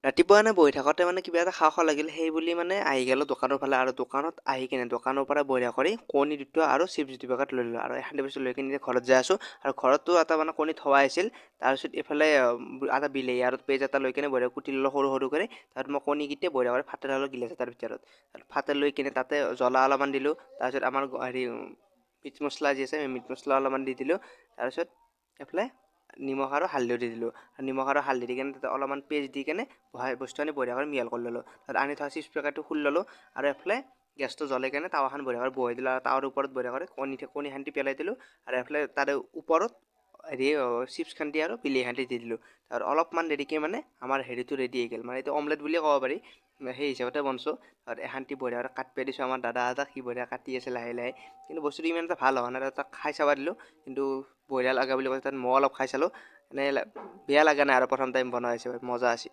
ৰাতিপুৱা এনে বহি থাকোঁতে মানে কিবা এটা খাওঁ খাওঁ লাগিল সেই বুলি মানে আহি গ'লোঁ দোকানৰ ফালে আৰু দোকানত আহি কিনে দোকানৰ পৰা বঢ়িয়া কৰি কণী দুটা আৰু চিপছ দুই পেকেট লৈ ল'লোঁ আৰু এখান বস্তু লৈ কিনে ঘৰত যাই আছোঁ আৰু ঘৰতো এটা মানে কণী থোৱা আছিল তাৰপিছত এইফালে এটা বিলাহী আৰু পেজ এটা লৈ কিনে বঢ়িয়া কুটি ল'লোঁ সৰু সৰু কৰি তাত মই কণীকেইটা বঢ়িয়া কৰি ফাটাই ল'লোঁ গিলাচ এটাৰ ভিতৰত ফাটাই লৈ কিনে তাতে জ্বলা অলপমান দিলোঁ তাৰপিছত আমাৰ মিট মছলা যি আছে মিট মছলা অলপমান দি দিলোঁ তাৰপিছত এইফালে নিমখ আৰু হালধিও দি দিলোঁ নিমখ আৰু হালধি দি কিনে তাতে অলপমান পেষ্ট দি কিনে বস্তুখিনি বঢ়িয়া কৰি মিহল কৰি ল'লোঁ তাত আনি থোৱা চিপছ পেকেটটো খুলি ল'লোঁ আৰু এইফালে গেছটো জ্বলাই কিনে টাৱাখন বঢ়িয়া কৰি বহাই দিলোঁ আৰু টাৱাৰ ওপৰত বঢ়িয়া কৰি কণীখান পেলাই দিলোঁ আৰু এইফালে তাৰে ওপৰত চিপছখান দি আৰু বিলাহীখান দি দিলোঁ আৰু অলপমান দেৰিকৈ মানে আমাৰ হেৰিটো ৰেডি হৈ গ'ল মানে এইটো অমলেট বুলিয়ে ক'ব পাৰি সেই হিচাপতে বনছোঁ আৰু এখানটি বঢ়িয়া কৰি কাটপেই দিছোঁ আমাৰ দাদা এটাক সি বঢ়িয়া কাটি আছে লাহে লাহে কিন্তু বস্তুটো ইমান এটা ভাল হোৱা নাই তাক খাই চাব দিলোঁ কিন্তু বঢ়িয়া লগা বুলি কৈছে তাত ময়ো অলপ খাই চালোঁ এনে বেয়া লগা নাই আৰু প্ৰথম টাইম বনোৱা হৈছে মজা আছে